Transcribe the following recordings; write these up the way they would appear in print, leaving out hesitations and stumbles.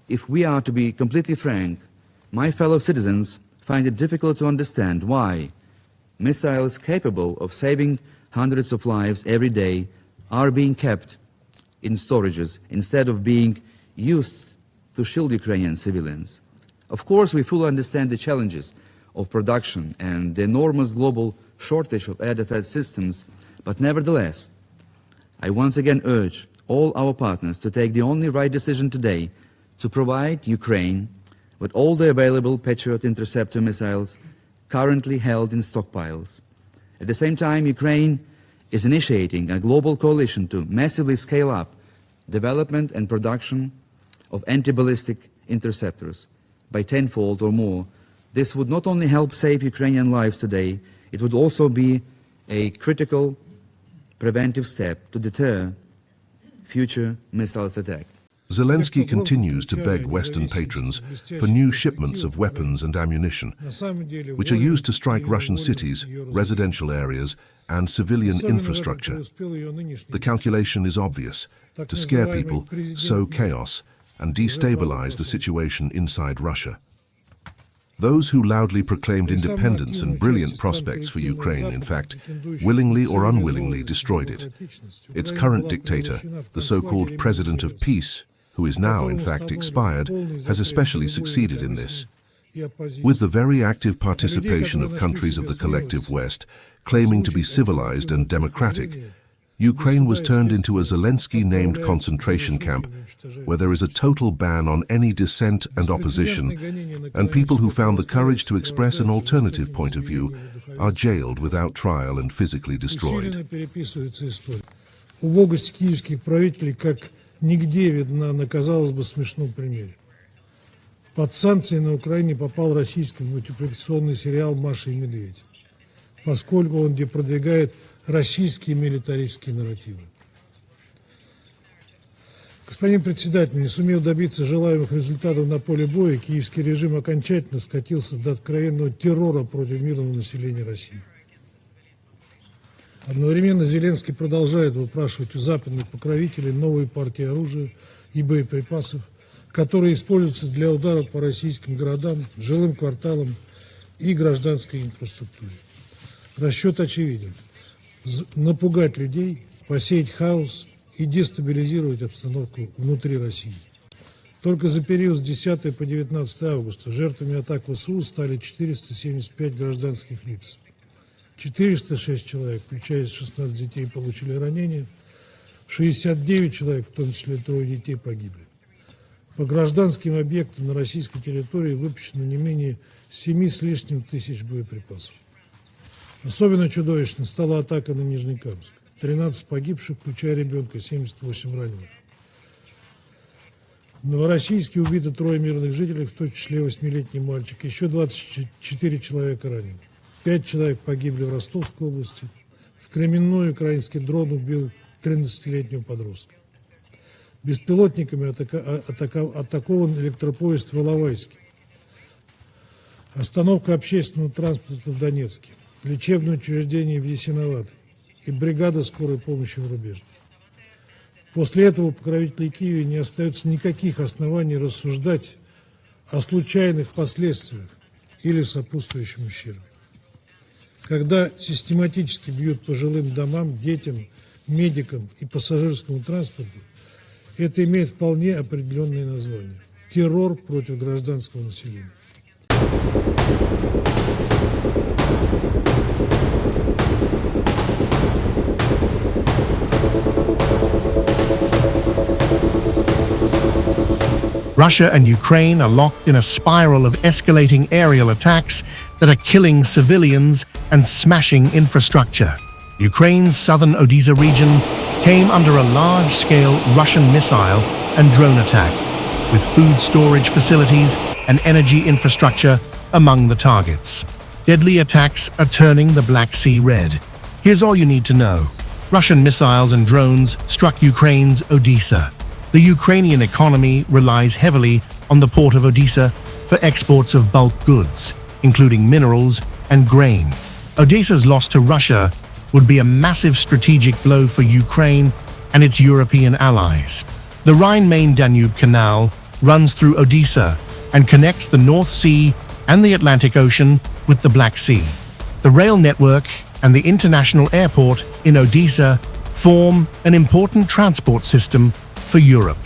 If we are to be completely frank, my fellow citizens find it difficult to understand why missiles capable of saving hundreds of lives every day are being kept in storages instead of being used to shield Ukrainian civilians. Of course, we fully understand the challenges of production and the enormous global shortage of air defense systems, but nevertheless, I once again urge all our partners to take the only right decision today to provide Ukraine with all the available Patriot interceptor missiles currently held in stockpiles. At the same time, Ukraine is initiating a global coalition to massively scale up development and production of anti-ballistic interceptors by tenfold or more. This would not only help save Ukrainian lives today, it would also be a critical preventive step to deter future missiles attack. Zelenskyy continues to beg Western patrons for new shipments of weapons and ammunition, which are used to strike Russian cities, residential areas, and civilian infrastructure. The calculation is obvious: to scare people, sow chaos, and destabilize the situation inside Russia. Those who loudly proclaimed independence and brilliant prospects for Ukraine, in fact, willingly or unwillingly destroyed it. Its current dictator, the so-called President of Peace, who is now, in fact, expired, has especially succeeded in this. With the very active participation of countries of the collective West, claiming to be civilized and democratic, Ukraine was turned into a Zelenskyy-named concentration camp, where there is a total ban on any dissent and opposition, and people who found the courage to express an alternative point of view are jailed without trial and physically destroyed. Убогость киевских правителей как нигде видна на, казалось бы, смешном примере. Под санкции на Украине попал российский мультипликационный сериал «Маша и Медведь», поскольку он продвигает российские милитаристские нарративы. Господин председатель, не сумев добиться желаемых результатов на поле боя, киевский режим окончательно скатился до откровенного террора против мирного населения России. Одновременно Зеленский продолжает выпрашивать у западных покровителей новые партии оружия и боеприпасов, которые используются для ударов по российским городам, жилым кварталам и гражданской инфраструктуре. Расчет очевиден: напугать людей, посеять хаос и дестабилизировать обстановку внутри России. Только за период с 10 по 19 августа жертвами атак ВСУ стали 475 гражданских лиц. 406 человек, включая 16 детей, получили ранения, 69 человек, в том числе 3 детей, погибли. По гражданским объектам на российской территории выпущено не менее 7 с лишним тысяч боеприпасов. Особенно чудовищно стала атака на Нижнекамск. 13 погибших, включая ребенка, 78 раненых. В Новороссийске убито 3 мирных жителей, в том числе 8-летний мальчик. Еще 24 человека ранены. 5 человек погибли в Ростовской области. В Кременной украинский дрон убил 13-летнего подростка. Беспилотниками атакован электропоезд в Иловайске. Остановка общественного транспорта в Донецке. Лечебное учреждение в Ясиноватой и бригада скорой помощи в Рубеже. После этого у покровителей Киева не остается никаких оснований рассуждать о случайных последствиях или сопутствующем ущербе. Когда систематически бьют по жилым домам, детям, медикам и пассажирскому транспорту, это имеет вполне определенное название – террор против гражданского населения. Russia and Ukraine are locked in a spiral of escalating aerial attacks that are killing civilians and smashing infrastructure. Ukraine's southern Odesa region came under a large-scale Russian missile and drone attack, with food storage facilities and energy infrastructure among the targets. Deadly attacks are turning the Black Sea red. Here's all you need to know. Russian missiles and drones struck Ukraine's Odesa. The Ukrainian economy relies heavily on the port of Odesa for exports of bulk goods, including minerals and grain. Odesa's loss to Russia would be a massive strategic blow for Ukraine and its European allies. The Rhine-Main-Danube Canal runs through Odesa and connects the North Sea and the Atlantic Ocean with the Black Sea. The rail network and the international airport in Odesa form an important transport system for Europe.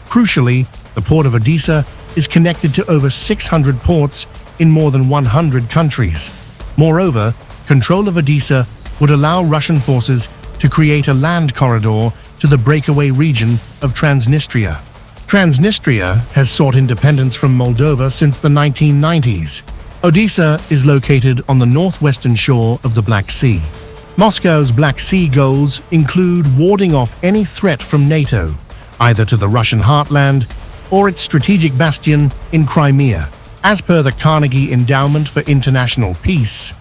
Crucially, the port of Odesa is connected to over 600 ports in more than 100 countries. Moreover, control of Odesa would allow Russian forces to create a land corridor to the breakaway region of Transnistria. Transnistria has sought independence from Moldova since the 1990s. Odesa is located on the northwestern shore of the Black Sea. Moscow's Black Sea goals include warding off any threat from NATO, either to the Russian heartland or its strategic bastion in Crimea. As per the Carnegie Endowment for International Peace,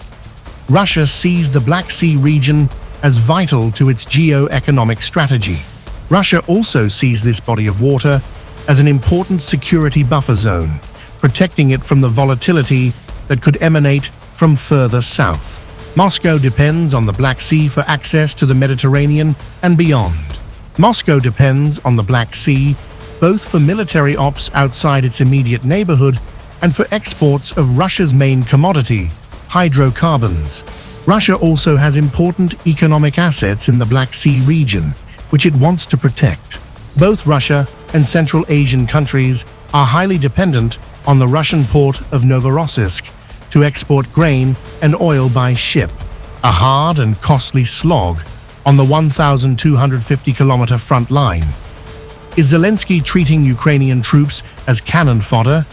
Russia sees the Black Sea region as vital to its geo-economic strategy. Russia also sees this body of water as an important security buffer zone, protecting it from the volatility that could emanate from further south. Moscow depends on the Black Sea for access to the Mediterranean and beyond. Moscow depends on the Black Sea both for military ops outside its immediate neighborhood and for exports of Russia's main commodity, hydrocarbons. Russia also has important economic assets in the Black Sea region, which it wants to protect. Both Russia and Central Asian countries are highly dependent on the Russian port of Novorossiysk to export grain and oil by ship, a hard and costly slog on the 1,250-kilometer front line. Is Zelenskyy treating Ukrainian troops as cannon fodder?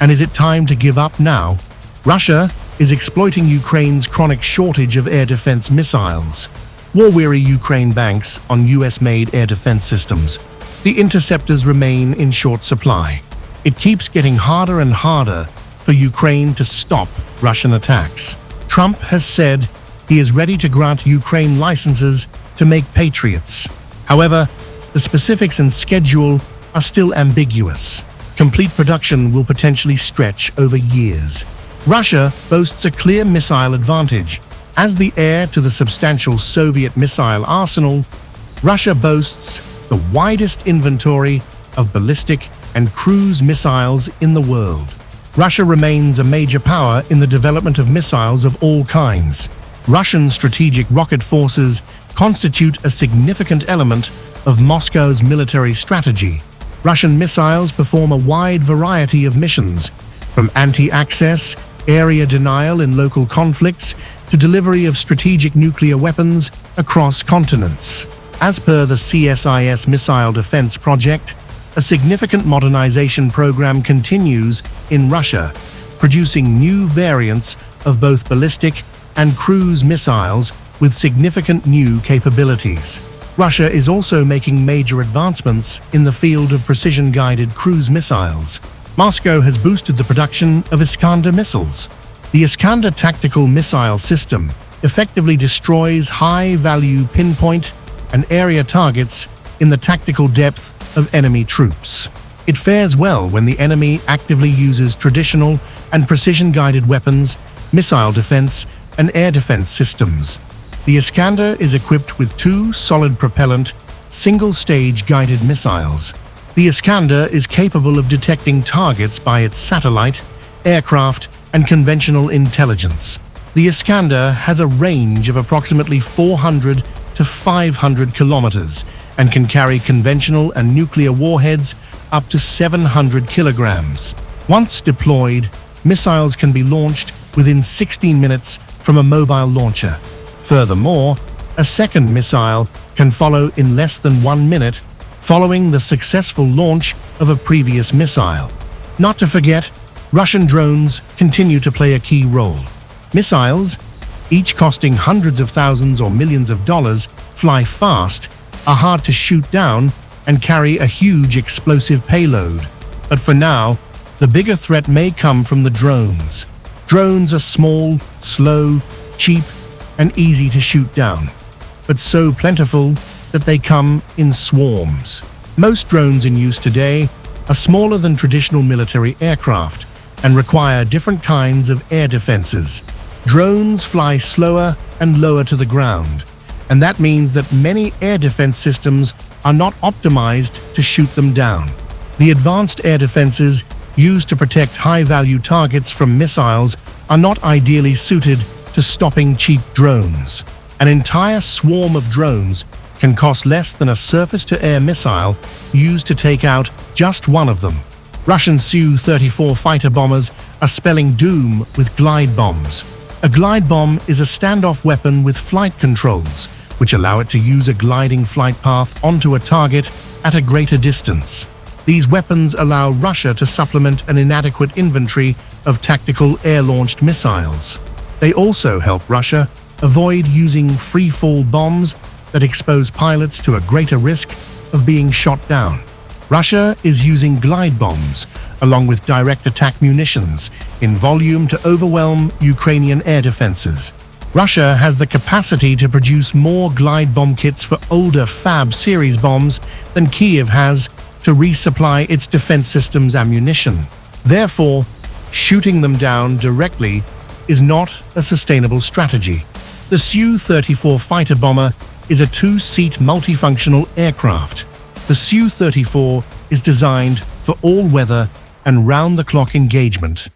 And is it time to give up now? Russia is exploiting Ukraine's chronic shortage of air defense missiles. War-weary Ukraine banks on US-made air defense systems. The interceptors remain in short supply. It keeps getting harder and harder for Ukraine to stop Russian attacks. Trump has said he is ready to grant Ukraine licenses to make Patriots. However, the specifics and schedule are still ambiguous. Complete production will potentially stretch over years. Russia boasts a clear missile advantage. As the heir to the substantial Soviet missile arsenal, Russia boasts the widest inventory of ballistic and cruise missiles in the world. Russia remains a major power in the development of missiles of all kinds. Russian strategic rocket forces constitute a significant element of Moscow's military strategy. Russian missiles perform a wide variety of missions, from anti-access, area denial in local conflicts, to delivery of strategic nuclear weapons across continents. As per the CSIS Missile Defense Project, a significant modernization program continues in Russia, producing new variants of both ballistic and cruise missiles with significant new capabilities. Russia is also making major advancements in the field of precision-guided cruise missiles. Moscow has boosted the production of Iskander missiles. The Iskander tactical missile system effectively destroys high-value pinpoint and area targets in the tactical depth of enemy troops. It fares well when the enemy actively uses traditional and precision-guided weapons, missile defense, and air defense systems. The Iskander is equipped with 2 solid-propellant, single-stage guided missiles. The Iskander is capable of detecting targets by its satellite, aircraft, and conventional intelligence. The Iskander has a range of approximately 400 to 500 kilometers and can carry conventional and nuclear warheads up to 700 kilograms. Once deployed, missiles can be launched within 16 minutes from a mobile launcher. Furthermore, a second missile can follow in less than 1 minute following the successful launch of a previous missile. Not to forget, Russian drones continue to play a key role. Missiles, each costing hundreds of thousands or millions of dollars, fly fast, are hard to shoot down, and carry a huge explosive payload. But for now, the bigger threat may come from the drones. Drones are small, slow, cheap, and easy to shoot down, but so plentiful that they come in swarms. Most drones in use today are smaller than traditional military aircraft and require different kinds of air defenses. Drones fly slower and lower to the ground, and that means that many air defense systems are not optimized to shoot them down. The advanced air defenses used to protect high-value targets from missiles are not ideally suited to stopping cheap drones. An entire swarm of drones can cost less than a surface-to-air missile used to take out just one of them. Russian Su-34 fighter bombers are spelling doom with glide bombs. A glide bomb is a standoff weapon with flight controls, which allow it to use a gliding flight path onto a target at a greater distance. These weapons allow Russia to supplement an inadequate inventory of tactical air-launched missiles. They also help Russia avoid using free-fall bombs that expose pilots to a greater risk of being shot down. Russia is using glide bombs, along with direct attack munitions, in volume to overwhelm Ukrainian air defenses. Russia has the capacity to produce more glide bomb kits for older Fab series bombs than Kyiv has to resupply its defense systems ammunition. Therefore, shooting them down directly is not a sustainable strategy. The Su-34 fighter bomber is a two-seat multifunctional aircraft. The Su-34 is designed for all-weather and round-the-clock engagement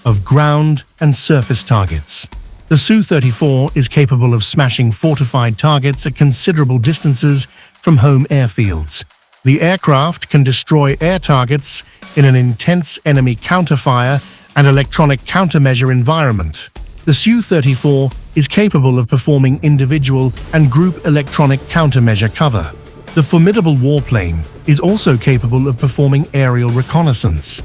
of ground and surface targets. The Su-34 is capable of smashing fortified targets at considerable distances from home airfields. The aircraft can destroy air targets in an intense enemy counterfire and electronic countermeasure environment. The Su-34 is capable of performing individual and group electronic countermeasure cover. The formidable warplane is also capable of performing aerial reconnaissance.